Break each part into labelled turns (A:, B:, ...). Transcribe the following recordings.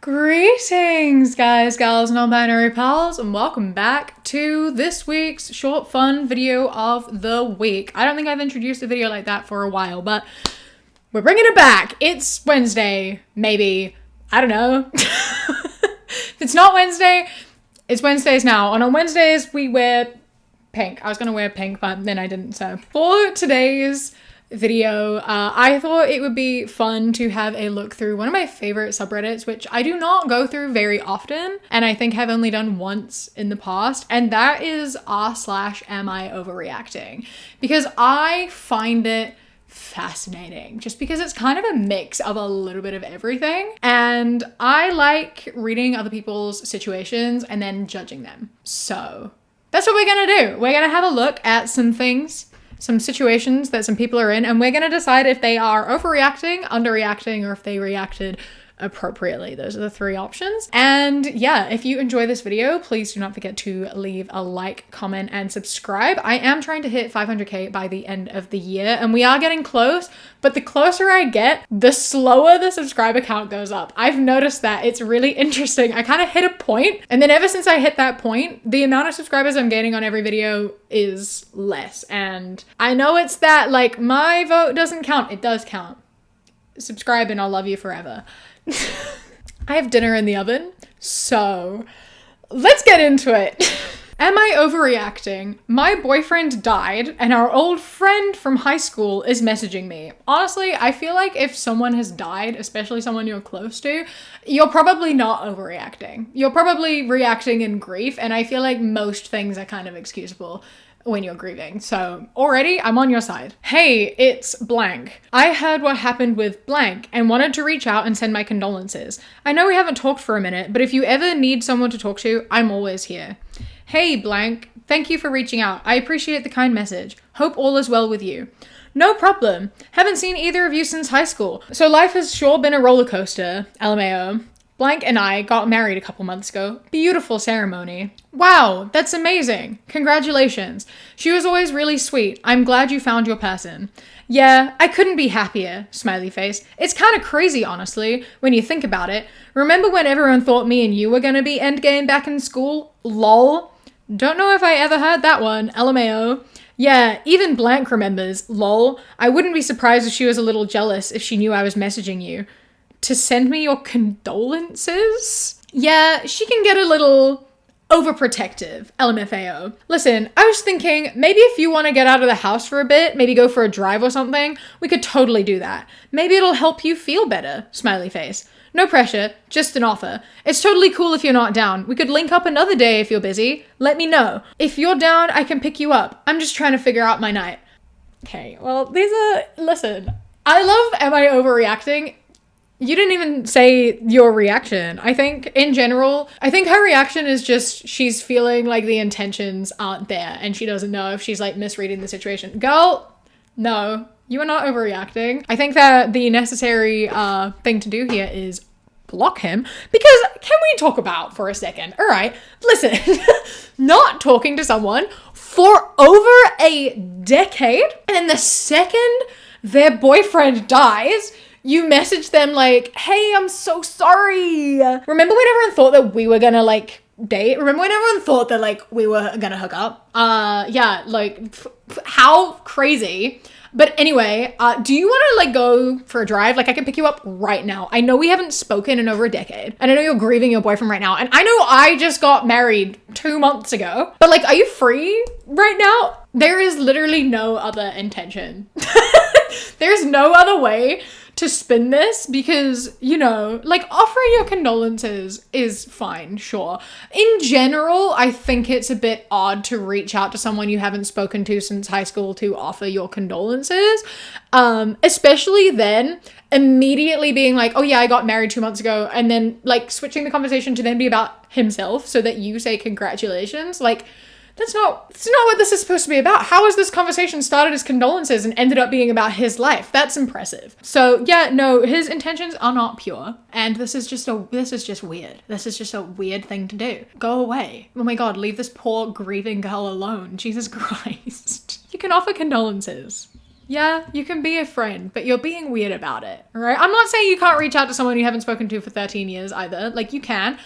A: Greetings, guys, gals, non-binary pals, and welcome back to this week's short fun video of the week. I don't think I've introduced a video like that for a while, but we're bringing it back. It's Wednesday, maybe. I don't know. If it's not Wednesday, it's Wednesdays now. And on Wednesdays, we wear pink. I was going to wear pink, but then I didn't, so. For today's video, I thought it would be fun to have a look through one of my favorite subreddits, which I do not go through very often, and I think have only done once in the past, and that is r/am I overreacting? Because I find it fascinating, just because it's kind of a mix of a little bit of everything, and I like reading other people's situations and then judging them. So that's what we're gonna do. We're gonna have a look at some things, some situations that some people are in, and we're going to decide if they are overreacting, underreacting, or if they reacted appropriately. Those are the three options. And yeah, if you enjoy this video, please do not forget to leave a like, comment, and subscribe. I am trying to hit 500k by the end of the year, and we are getting close, but the closer I get, the slower the subscriber count goes up. I've noticed that. It's really interesting. I kind of hit a point, and then ever since I hit that point, the amount of subscribers I'm gaining on every video is less. And I know it's that, like, my vote doesn't count. It does count. Subscribe and I'll love you forever. I have dinner in the oven, so let's get into it. Am I overreacting? My boyfriend died and our old friend from high school is messaging me. Honestly, I feel like if someone has died, especially someone you're close to, you're probably not overreacting. You're probably reacting in grief, and I feel like most things are kind of excusable when you're grieving. So already I'm on your side. Hey, it's blank. I heard what happened with blank and wanted to reach out and send my condolences. I know we haven't talked for a minute, but if you ever need someone to talk to, I'm always here. Hey, blank. Thank you for reaching out. I appreciate the kind message. Hope all is well with you. No problem. Haven't seen either of you since high school. So life has sure been a roller coaster, LMAO. Blank and I got married a couple months ago. Beautiful ceremony. Wow, that's amazing. Congratulations. She was always really sweet. I'm glad you found your person. Yeah, I couldn't be happier, smiley face. It's kind of crazy, honestly, when you think about it. Remember when everyone thought me and you were gonna be endgame back in school? Lol. Don't know if I ever heard that one, LMAO. Yeah, even blank remembers, lol. I wouldn't be surprised if she was a little jealous if she knew I was messaging you. To send me your condolences? Yeah, she can get a little overprotective, LMFAO. Listen, I was thinking maybe if you want to get out of the house for a bit, maybe go for a drive or something, we could totally do that. Maybe it'll help you feel better, smiley face. No pressure, just an offer. It's totally cool if you're not down. We could link up another day if you're busy. Let me know. If you're down, I can pick you up. I'm just trying to figure out my night. Okay, well, listen, I love Am I Overreacting? You didn't even say your reaction. I think in general, I think her reaction is just she's feeling like the intentions aren't there and she doesn't know if she's like misreading the situation. Girl, no, you are not overreacting. I think that the necessary thing to do here is block him, because can we talk about for a second? All right, listen, not talking to someone for over a decade, and then the second their boyfriend dies, you message them like, hey, I'm so sorry. Remember when everyone thought that we were gonna like date? Remember when everyone thought that like we were gonna hook up? Yeah, like how crazy. But anyway, do you want to like go for a drive? Like I can pick you up right now. I know we haven't spoken in over a decade, and I know you're grieving your boyfriend right now, and I know I just got married 2 months ago, but like, are you free right now? There is literally no other intention. There's no other way to spin this, because, you know, like offering your condolences is fine, sure. In general, I think it's a bit odd to reach out to someone you haven't spoken to since high school to offer your condolences, especially then immediately being like, oh yeah, I got married 2 months ago, and then like switching the conversation to then be about himself so that you say congratulations. Like, that's not what this is supposed to be about. How has this conversation started as condolences and ended up being about his life? That's impressive. So yeah, no, his intentions are not pure. And this is just weird. This is just a weird thing to do. Go away. Oh my God, leave this poor grieving girl alone. Jesus Christ. You can offer condolences. Yeah, you can be a friend, but you're being weird about it, right? I'm not saying you can't reach out to someone you haven't spoken to for 13 years either. Like, you can.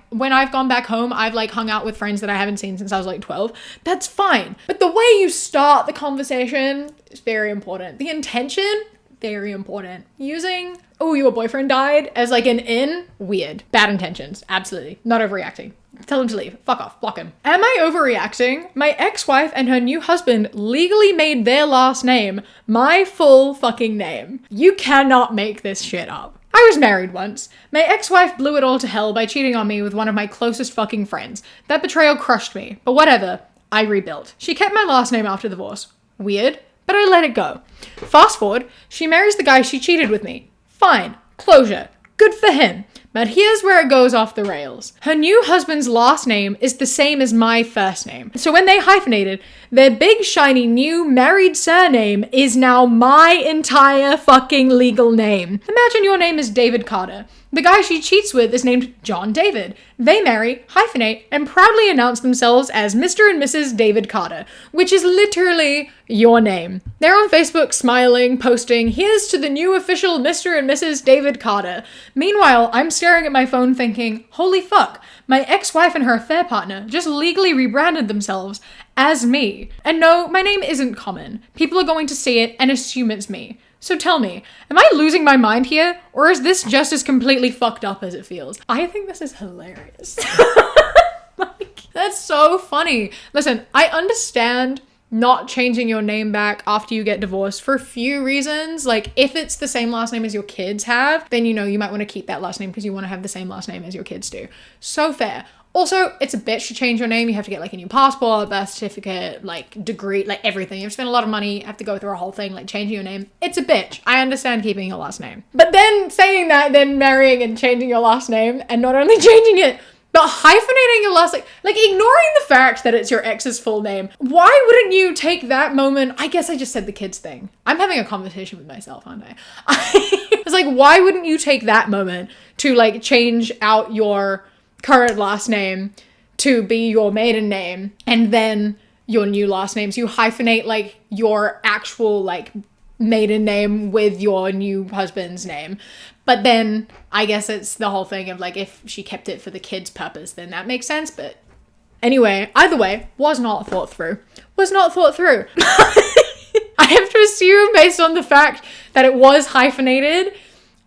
A: When I've gone back home, I've like hung out with friends that I haven't seen since I was like 12. That's fine. But the way you start the conversation is very important. The intention, very important. Using, oh, your boyfriend died as like an in, weird. Bad intentions, absolutely. Not overreacting. Tell him to leave. Fuck off. Block him. Am I overreacting? My ex-wife and her new husband legally made their last name my full fucking name. You cannot make this shit up. I was married once. My ex-wife blew it all to hell by cheating on me with one of my closest fucking friends. That betrayal crushed me, but whatever. I rebuilt. She kept my last name after the divorce. Weird, but I let it go. Fast forward, she marries the guy she cheated with me. Fine. Closure. Good for him. But here's where it goes off the rails. Her new husband's last name is the same as my first name. So when they hyphenated, their big shiny new married surname is now my entire fucking legal name. Imagine your name is David Carter. The guy she cheats with is named John David. They marry, hyphenate, and proudly announce themselves as Mr. and Mrs. David Carter, which is literally your name. They're on Facebook smiling, posting, "Here's to the new official Mr. and Mrs. David Carter." Meanwhile, I'm staring at my phone thinking, holy fuck, my ex-wife and her affair partner just legally rebranded themselves as me. And no, my name isn't common. People are going to see it and assume it's me. So tell me, am I losing my mind here, or is this just as completely fucked up as it feels? I think this is hilarious. Like, that's so funny. Listen, I understand not changing your name back after you get divorced for a few reasons. Like, if it's the same last name as your kids have, then you know you might want to keep that last name because you want to have the same last name as your kids do. So fair. Also, it's a bitch to change your name. You have to get like a new passport, birth certificate, like degree, like everything. You have to spend a lot of money, have to go through a whole thing, like changing your name. It's a bitch. I understand keeping your last name. But then saying that, then marrying and changing your last name, and not only changing it, but hyphenating your last, like ignoring the fact that it's your ex's full name. Why wouldn't you take that moment? I guess I just said the kids thing. I'm having a conversation with myself, aren't I? It's like, why wouldn't you take that moment to like change out your current last name to be your maiden name and then your new last names? You hyphenate like your actual like maiden name with your new husband's name. But then I guess it's the whole thing of like, if she kept it for the kids' purpose, then that makes sense. But anyway, either way, was not thought through. I have to assume, based on the fact that it was hyphenated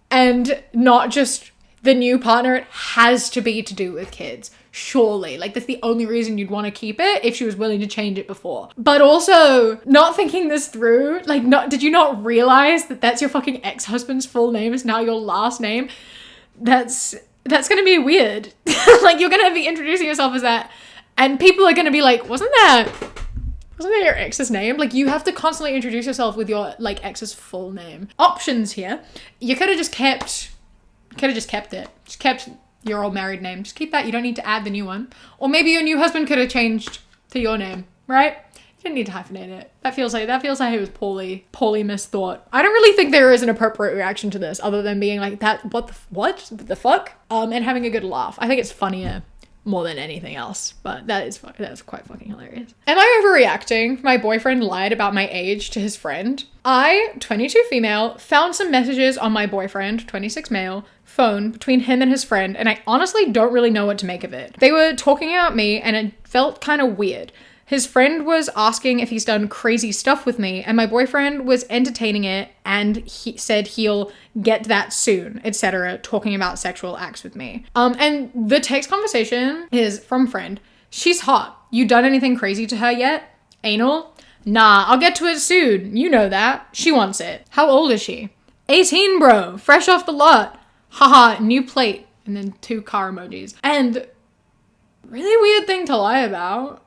A: and not just the new partner, it has to be to do with kids. Surely. Like, that's the only reason you'd want to keep it, if she was willing to change it before. But also, not thinking this through, like, did you not realize that that's your fucking ex-husband's full name is now your last name? That's gonna be weird. Like, you're gonna be introducing yourself as that, and people are gonna be like, wasn't that your ex's name? Like, you have to constantly introduce yourself with your, like, ex's full name. Options here. You could have just kept it. Just kept your old married name. Just keep that. You don't need to add the new one. Or maybe your new husband could have changed to your name, right? You didn't need to hyphenate it. That feels like it was poorly misthought. I don't really think there is an appropriate reaction to this other than being like, what the fuck? And having a good laugh. I think it's funnier more than anything else, but that's quite fucking hilarious. Am I overreacting? My boyfriend lied about my age to his friend. I, 22 female, found some messages on my boyfriend, 26 male, phone between him and his friend, and I honestly don't really know what to make of it. They were talking about me, and it felt kind of weird. His friend was asking if he's done crazy stuff with me, and my boyfriend was entertaining it, and he said he'll get that soon, etc., talking about sexual acts with me. And the text conversation is from friend. She's hot. You done anything crazy to her yet? Anal? Nah, I'll get to it soon. You know that. She wants it. How old is she? 18, bro. Fresh off the lot. Haha, new plate. And then 2 car emojis. And really weird thing to lie about.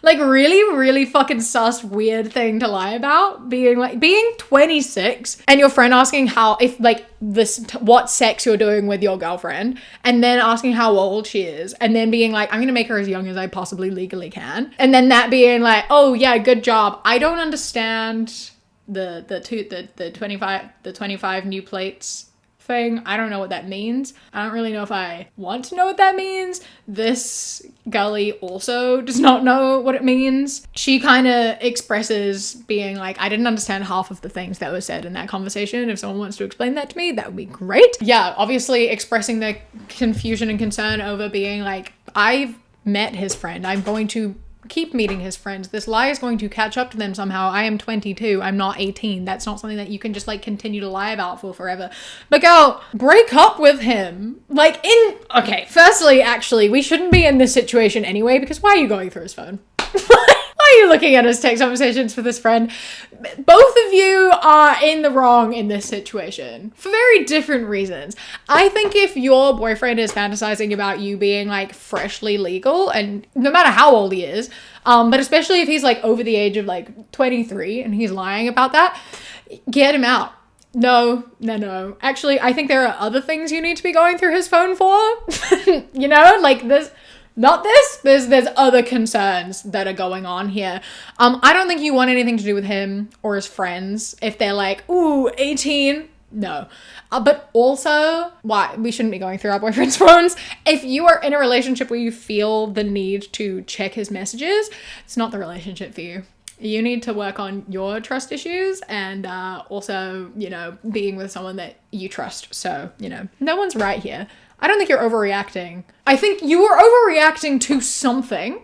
A: Like, really, really fucking sus weird thing to lie about. Being 26 and your friend asking what sex you're doing with your girlfriend, and then asking how old she is, and then being like, I'm gonna make her as young as I possibly legally can, and then that being like, oh yeah, good job. I don't understand the 25 new plates thing. I don't know what that means. I don't really know if I want to know what that means. This girly also does not know what it means. She kind of expresses being like, I didn't understand half of the things that were said in that conversation. If someone wants to explain that to me, that would be great. Yeah, obviously expressing the confusion and concern over being like, I've met his friend. I'm going to keep meeting his friends. This lie is going to catch up to them somehow. I am 22. I'm not 18. That's not something that you can just like continue to lie about for forever. But girl, break up with him. Okay, firstly, actually, we shouldn't be in this situation anyway, because why are you going through his phone? Why are you looking at his text conversations with his friend? Both of you are in the wrong in this situation for very different reasons. I think if your boyfriend is fantasizing about you being like freshly legal, and no matter how old he is, but especially if he's like over the age of like 23 and he's lying about that, get him out. No. Actually, I think there are other things you need to be going through his phone for. You know, like this. Not this, there's other concerns that are going on here. I don't think you want anything to do with him or his friends if they're like, ooh, 18. No. But also, why? We shouldn't be going through our boyfriend's phones. If you are in a relationship where you feel the need to check his messages, it's not the relationship for you. You need to work on your trust issues and also, you know, being with someone that you trust. So, you know, no one's right here. I don't think you're overreacting. I think you were overreacting to something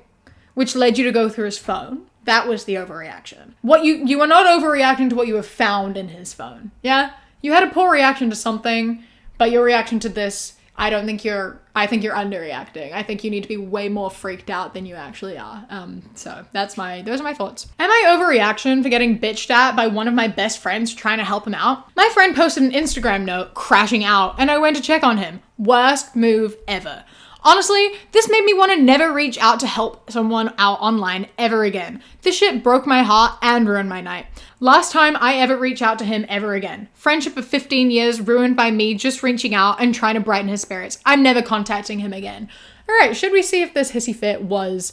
A: which led you to go through his phone. That was the overreaction. You are not overreacting to what you have found in his phone. Yeah? You had a poor reaction to something, but your reaction to this, I think you're underreacting. I think you need to be way more freaked out than you actually are. So those are my thoughts. Am I overreaction for getting bitched at by one of my best friends trying to help him out? My friend posted an Instagram note crashing out and I went to check on him. Worst move ever. Honestly, this made me want to never reach out to help someone out online ever again. This shit broke my heart and ruined my night. Last time I ever reach out to him ever again. Friendship of 15 years ruined by me just reaching out and trying to brighten his spirits. I'm never contacting him again. All right, should we see if this hissy fit was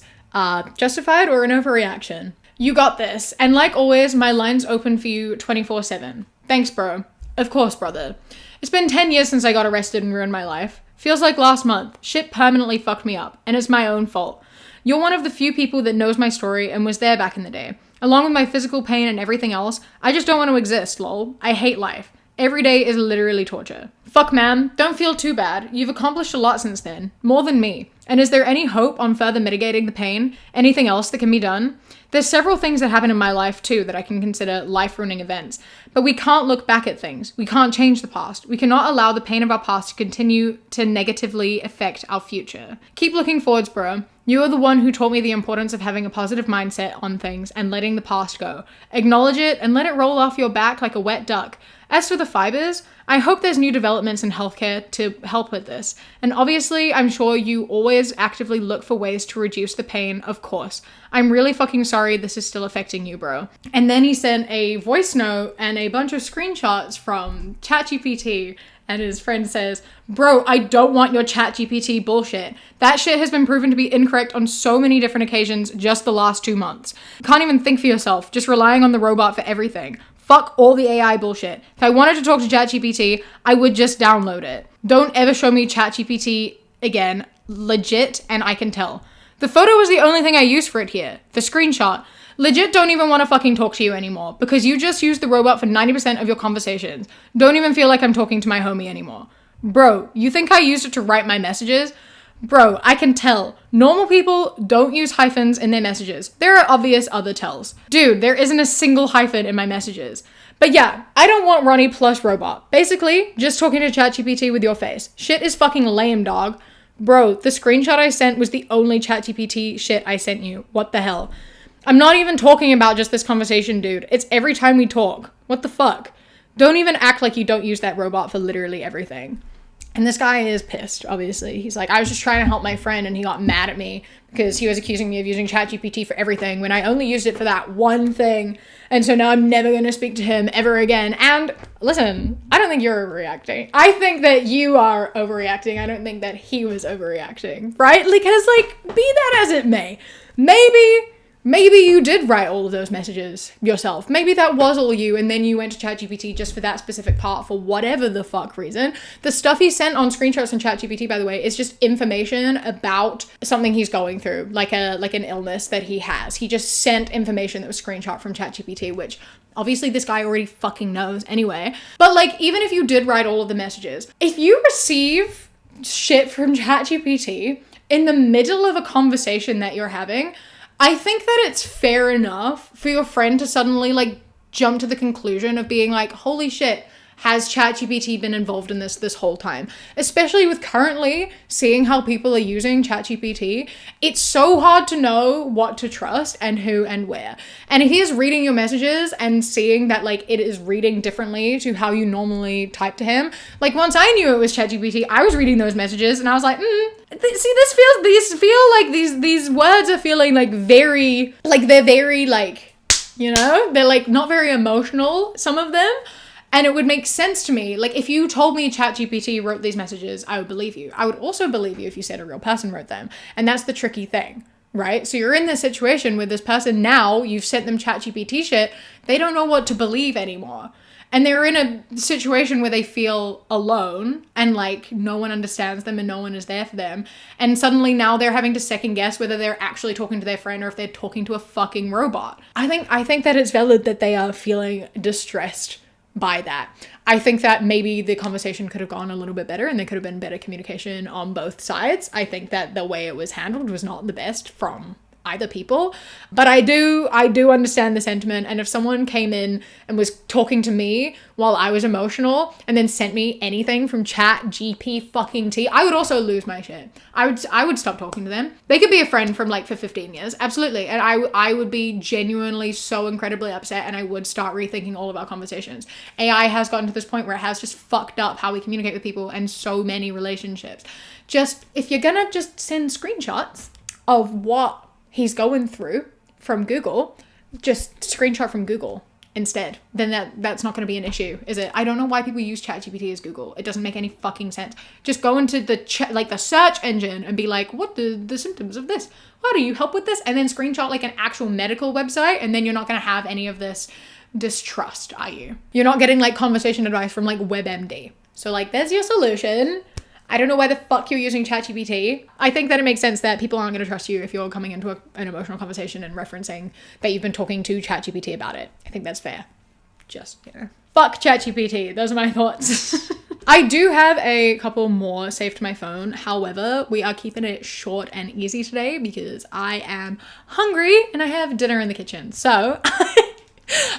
A: justified or an overreaction? You got this. And like always, my line's open for you 24/7. Thanks, bro. Of course, brother. It's been 10 years since I got arrested and ruined my life. Feels like last month. Shit permanently fucked me up, and it's my own fault. You're one of the few people that knows my story and was there back in the day. Along with my physical pain and everything else, I just don't want to exist, lol. I hate life. Every day is literally torture. Fuck, man. Don't feel too bad. You've accomplished a lot since then. More than me. And is there any hope on further mitigating the pain? Anything else that can be done? There's several things that happen in my life too that I can consider life-ruining events. But we can't look back at things. We can't change the past. We cannot allow the pain of our past to continue to negatively affect our future. Keep looking forwards, bro. You are the one who taught me the importance of having a positive mindset on things and letting the past go. Acknowledge it and let it roll off your back like a wet duck. As for the fibers, I hope there's new developments in healthcare to help with this. And obviously, I'm sure you always actively look for ways to reduce the pain, of course. I'm really fucking sorry this is still affecting you, bro. And then he sent a voice note and a bunch of screenshots from ChatGPT. And his friend says, bro, I don't want your ChatGPT bullshit. That shit has been proven to be incorrect on so many different occasions just the last 2 months. Can't even think for yourself, just relying on the robot for everything. Fuck all the AI bullshit. If I wanted to talk to ChatGPT, I would just download it. Don't ever show me ChatGPT again. Legit, and I can tell. The photo was the only thing I used for it here. The screenshot. Legit don't even want to fucking talk to you anymore because you just used the robot for 90% of your conversations. Don't even feel like I'm talking to my homie anymore. Bro, you think I used it to write my messages? Bro, I can tell. Normal people don't use hyphens in their messages. There are obvious other tells. Dude, there isn't a single hyphen in my messages. But yeah, I don't want Ronnie plus robot. Basically, just talking to ChatGPT with your face. Shit is fucking lame, dog. Bro, the screenshot I sent was the only ChatGPT shit I sent you. What the hell? I'm not even talking about just this conversation, dude. It's every time we talk. What the fuck? Don't even act like you don't use that robot for literally everything. And this guy is pissed, obviously. He's like, I was just trying to help my friend and he got mad at me because he was accusing me of using ChatGPT for everything when I only used it for that one thing. And so now I'm never going to speak to him ever again. And listen, I don't think you're overreacting. I think that you are overreacting. I don't think that he was overreacting, right? Because, like, be that as it may. Maybe Maybe you did write all of those messages yourself. Maybe that was all you, and then you went to ChatGPT just for that specific part for whatever the fuck reason. The stuff he sent on screenshots on ChatGPT, by the way, is just information about something he's going through, like an illness that he has. He just sent information that was screenshot from ChatGPT, which obviously this guy already fucking knows anyway. But like, even if you did write all of the messages, if you receive shit from ChatGPT in the middle of a conversation that you're having, I think that it's fair enough for your friend to suddenly like jump to the conclusion of being like, holy shit, has ChatGPT been involved in this whole time? Especially with currently seeing how people are using ChatGPT, it's so hard to know what to trust and who and where. And if he is reading your messages and seeing that like it is reading differently to how you normally type to him, like once I knew it was ChatGPT, I was reading those messages and I was like, these words are feeling like very, like they're very like, you know, they're like not very emotional, some of them. And it would make sense to me. Like if you told me ChatGPT wrote these messages, I would believe you. I would also believe you if you said a real person wrote them. And that's the tricky thing, right? So you're in this situation with this person now, you've sent them ChatGPT shit, they don't know what to believe anymore. And they're in a situation where they feel alone and like no one understands them and no one is there for them. And suddenly now they're having to second guess whether they're actually talking to their friend or if they're talking to a fucking robot. I think that it's valid that they are feeling distressed by that. I think that maybe the conversation could have gone a little bit better and there could have been better communication on both sides. I think that the way it was handled was not the best from either people, but I do understand the sentiment. And if someone came in and was talking to me while I was emotional and then sent me anything from ChatGPT, I would also lose my shit. I would stop talking to them. They could be a friend from like for 15 years, absolutely, and I would be genuinely so incredibly upset, and I would start rethinking all of our conversations. AI has gotten to this point where it has just fucked up how we communicate with people and so many relationships. Just if you're gonna just send screenshots of what he's going through from Google, just screenshot from Google instead. Then that's not going to be an issue, is it? I don't know why people use ChatGPT as Google. It doesn't make any fucking sense. Just go into the search engine and be like, what are the symptoms of this? How do you help with this? And then screenshot like an actual medical website, and then you're not going to have any of this distrust, are you? You're not getting like conversation advice from like WebMD. So like, there's your solution. I don't know why the fuck you're using ChatGPT. I think that it makes sense that people aren't going to trust you if you're coming into an emotional conversation and referencing that you've been talking to ChatGPT about it. I think that's fair. Just, you know, fuck ChatGPT. Those are my thoughts. I do have a couple more saved to my phone. However, we are keeping it short and easy today because I am hungry and I have dinner in the kitchen. So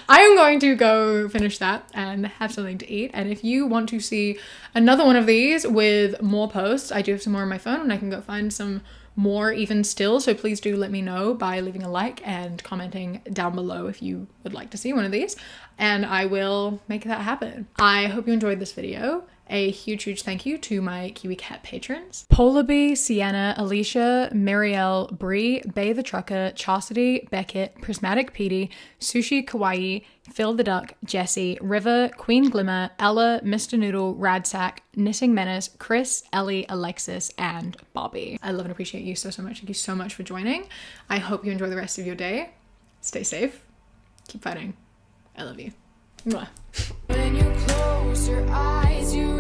A: I am going to go finish that and have something to eat. And if you want to see another one of these with more posts, I do have some more on my phone and I can go find some more even still. So please do let me know by leaving a like and commenting down below if you would like to see one of these, and I will make that happen. I hope you enjoyed this video. A huge thank you to my Kiwi Cat patrons: Polar Bee, Sienna, Alicia, Marielle, Bree, Bay the Trucker, Chastity, Beckett, Prismatic Petey, Sushi Kawaii, Phil the Duck, Jessie, River, Queen Glimmer, Ella, Mr. Noodle, Radsack, Knitting Menace, Chris, Ellie, Alexis, and Bobby. I love and appreciate you so much. Thank you so much for joining. I hope you enjoy the rest of your day. Stay safe. Keep fighting. I love you. Mwah. When you close your eyes, you